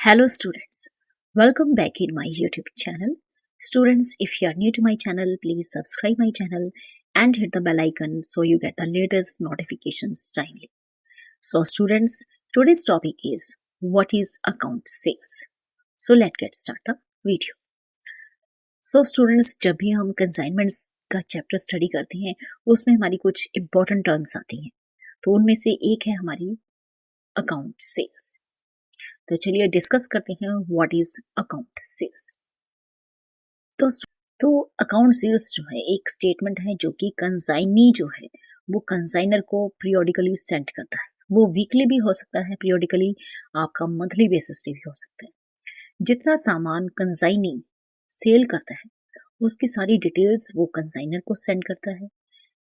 Hello students, welcome back in my YouTube channel. Students, if you are new to my channel, please subscribe my channel and hit the bell icon so you get the latest notifications timely. So students, today's topic is what is account sales. So let's get start the video. So students, जब भी हम consignments का chapter study करते हैं उसमें हमारी कुछ important terms आती हैं, तो उनमें से एक है हमारी अकाउंट सेल्स। तो चलिए डिस्कस करते हैं व्हाट इज अकाउंट सेल्स। तो अकाउंट सेल्स जो है एक स्टेटमेंट है जो कि कंसाइनी जो है वो कंसाइनर को पीरियोडिकली सेंड करता है। वो वीकली भी हो सकता है, पीरियोडिकली आपका मंथली बेसिस पे भी हो सकता है। जितना सामान कंसाइनी सेल करता है उसकी सारी डिटेल्स वो कंसाइनर को सेंड करता है।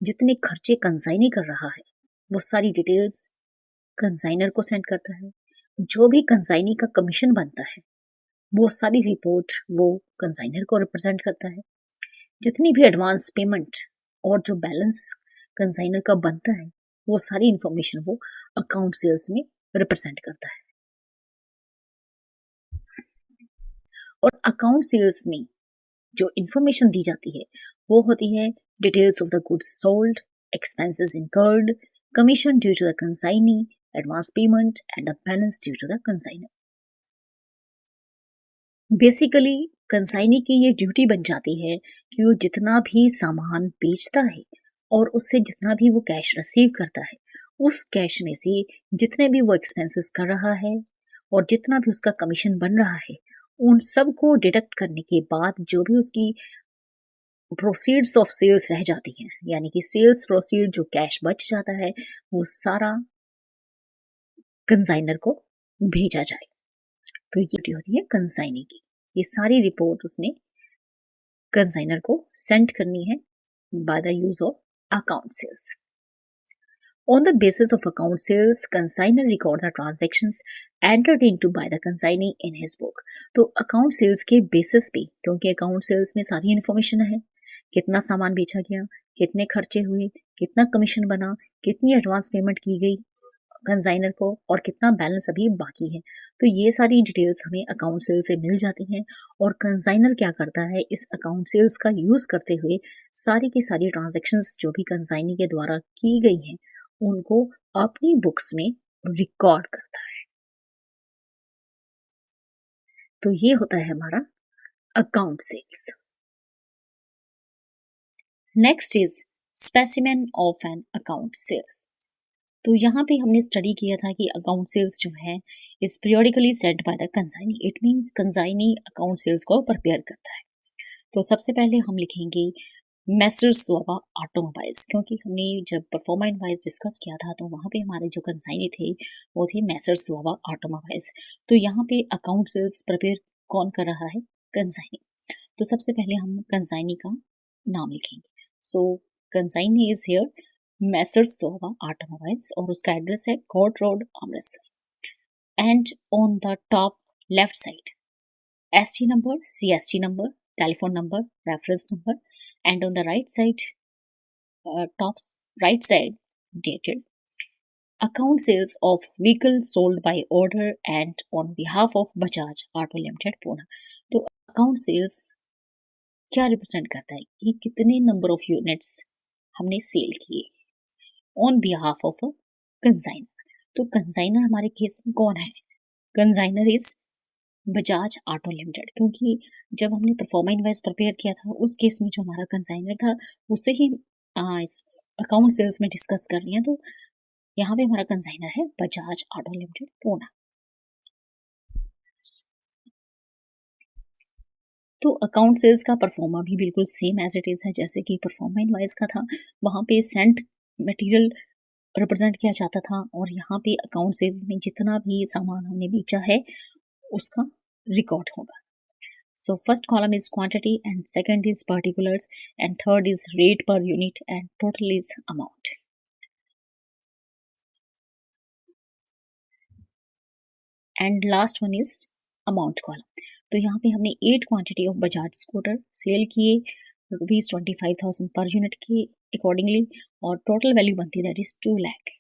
जितने खर्चे कंसाइनी कर रहा है वो सारी डिटेल्स कंसाइनर को सेंड करता है। जो भी कंसाइनी का कमीशन बनता है वो सारी रिपोर्ट वो कंसाइनर को रिप्रेजेंट करता है। जितनी भी एडवांस पेमेंट और जो बैलेंस कंसाइनर का बनता है वो सारी इंफॉर्मेशन वो अकाउंट सेल्स में रिप्रेजेंट करता है। और अकाउंट सेल्स में जो इंफॉर्मेशन दी जाती है वो होती है details of the goods sold, expenses incurred, commission due to the consignee, advance payment and the balance due to the consignor. Basically consignee की ये ड्यूटी बन जाती है कि वो जितना भी सामान बेचता है और उससे जितना भी वो कैश रिसीव करता है उस कैश में से जितने भी वो एक्सपेंसेस कर रहा है और जितना भी उसका कमीशन बन रहा है उन सब को डिडक्ट करने के बाद जो भी उसकी प्रोसीड्स ऑफ सेल्स रह जाती हैं, यानी कि सेल्स प्रोसीड जो कैश बच जाता है वो सारा कंसाइनर को भेजा जाए। तो ये ड्यूटी होती है कंसाइनी की। ये सारी रिपोर्ट उसने कंसाइनर को सेंड करनी है by the use of account sales. On the basis of account sales, consignor records the transactions entered into by the consignee in his book. तो अकाउंट सेल्स के बेसिस पे, क्योंकि अकाउंट सेल्स में सारी information है, कितना सामान बेचा गया, कितने खर्चे हुए, कितना कमीशन बना, कितनी एडवांस पेमेंट की गई कंसाइनर को और कितना बैलेंस अभी बाकी है, तो ये सारी डिटेल्स हमें अकाउंट सेल से मिल जाती हैं। और कंसाइनर क्या करता है, इस अकाउंट सेल्स का यूज करते हुए सारी की सारी ट्रांजैक्शंस जो भी कंसाइनी के द्वारा की गई हैं उनको अपनी बुक्स में रिकॉर्ड करता है। तो ये होता है हमारा account sales. Next is specimen of an account sales. तो यहाँ पे हमने स्टडी किया था कि अकाउंट सेल्स जो है is periodically send by the consignee. It means consignee account sales को प्रिपेयर करता है। तो सबसे पहले हम लिखेंगे मैसर्स स्वाबा ऑटोमोबाइल्स, क्योंकि हमने जब परफॉर्मा इनवॉइस डिस्कस किया था तो वहाँ पे हमारे जो कंसाइनी थे वो थे मैसर्स स्वाबा ऑटोमोबाइल्स। तो यहाँ पे अकाउंट सेल्स प्रिपेयर कौन कर रहा है, कंसाइनी। तो सबसे पहले हम कंसाइनी का नाम लिखेंगे। So consignee is here messrs Swaba automobiles और उसका एड्रेस है court road, Amritsar. And on the top left side ST number, CST number, telephone number, reference number, and on the right side, top right side, dated. Account sales of vehicles sold by order and on behalf of Bajaj Auto Limited, Pune. तो account sales क्या represent करता है कि कितने number of units हमने sale किए on behalf of a consignor. तो consignor हमारे केस में कौन है, consignor is Bajaj Auto Limited, क्योंकि जब हमने परफॉर्मा इनवॉइस प्रिपेयर किया था उस केस में जो हमारा कंसाइनर था उसे ही इस अकाउंट सेल्स में डिस्कस कर रही हैं। तो यहाँ पे हमारा कंसाइनर है बजाज ऑटो लिमिटेड, पूना। तो अकाउंट सेल्स का परफॉर्मा भी बिल्कुल सेम एज इट इज है जैसे कि परफॉर्मा इनवॉइस का था। वहाँ पे सेंट मटेरियल रिप्रेजेंट किया जाता था और यहाँ पे अकाउंट सेल्स में जितना भी सामान हमने बेचा है उसका रिकॉर्ड होगा। So first column is quantity and second is particulars and third is rate per unit and total is amount. And last one is amount column. तो यहाँ पे हमने 8 quantity of Bajaj scooter sale किए ₹25,000 पर unit के accordingly और total value बनती that is 2 lakh.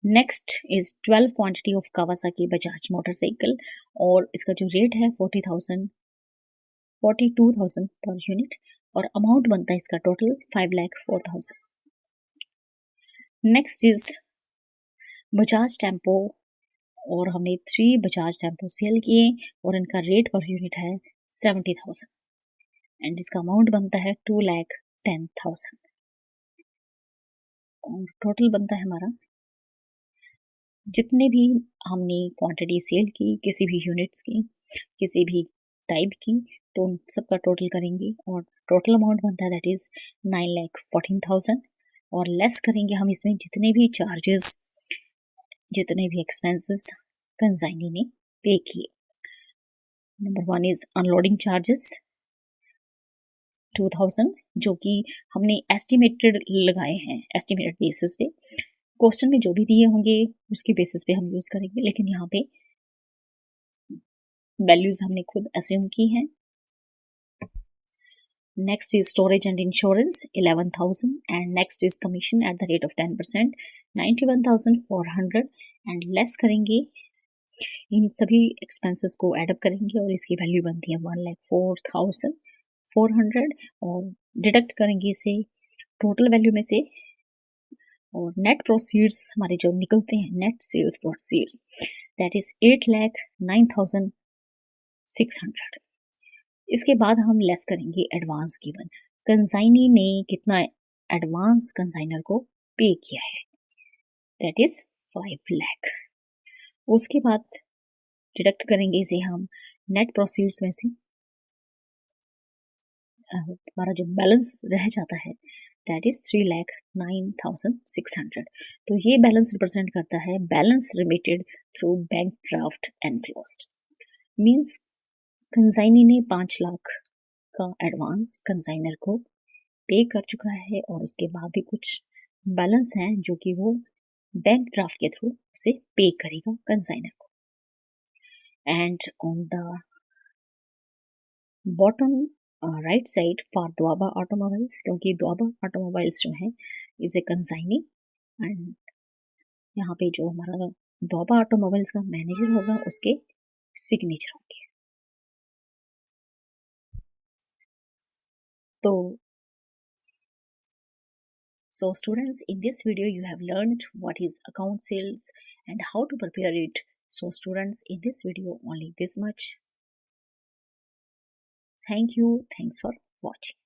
Next is 12 quantity of Kawasaki Bajaj motorcycle और इसका जो रेट है 42,000 पर यूनिट और अमाउंट बनता है इसका total 5,04,000। Next is Bajaj tempo और हमने 3 बजाज टेम्पो सेल किए और इनका रेट पर यूनिट है 70,000 एंड इसका अमाउंट बनता है 2,10,000 और टोटल बनता है हमारा जितने भी हमने क्वांटिटी सेल की किसी भी यूनिट्स की किसी भी टाइप की तो उन सबका टोटल करेंगे और टोटल अमाउंट बनता है दैट इज 9,14,000 और लेस करेंगे हम इसमें जितने भी चार्जेस जितने भी एक्सपेंसेस कंसाइनी ने पे किए। नंबर 1 इज अनलोडिंग चार्जेस 2,000 जो कि हमने एस्टिमेटेड लगाए हैं, एस्टिमेटेड बेसिस पे। क्वेश्चन में जो भी दिए होंगे उसके बेसिस पे हम यूज करेंगे, लेकिन यहाँ पे वैल्यूज हमने खुद अस्यूम की हैं। Next is storage and insurance 11,000 and next is commission at the rate of 10% 91,400 and less करेंगे इन सभी एक्सपेंसेस को एडअप करेंगे और इसकी वैल्यू बनती है 1,04,400 और डिडक्ट करेंगे इसे टोटल वैल्यू में से और नेट प्रोसीड्स हमारे जो निकलते हैं net sales proceeds that is 8,09,600। इसके बाद हम लेस करेंगे एडवांस गिवन। कंसाइनी ने कितना एडवांस कंसाइनर को पे किया है दैट इज 5 लाख। उसके बाद डिडक्ट करेंगे इसे हम नेट प्रोसीड्स में से हमारा जो बैलेंस रह जाता है दैट इज 3,09,600। तो ये बैलेंस रिप्रेजेंट करता है balance remitted through bank draft enclosed. Means consignee ने 5 लाख का एडवांस कंसाइनर को पे कर चुका है और उसके बाद भी कुछ बैलेंस है जो कि वो बैंक ड्राफ्ट के थ्रू उसे पे करेगा कंसाइनर को। And on the bottom right side for Doaba automobiles, क्योंकि द्वाबा ऑटोमोबाइल्स जो है इज ए कंसाइनी एंड यहाँ पे जो हमारा द्वाबा ऑटोमोबाइल्स का मैनेजर होगा उसके सिग्नेचर होंगे। तो so students, in this video you have learned what is account sales and how to prepare it. So students, in this video only this much. Thank you. Thanks for watching.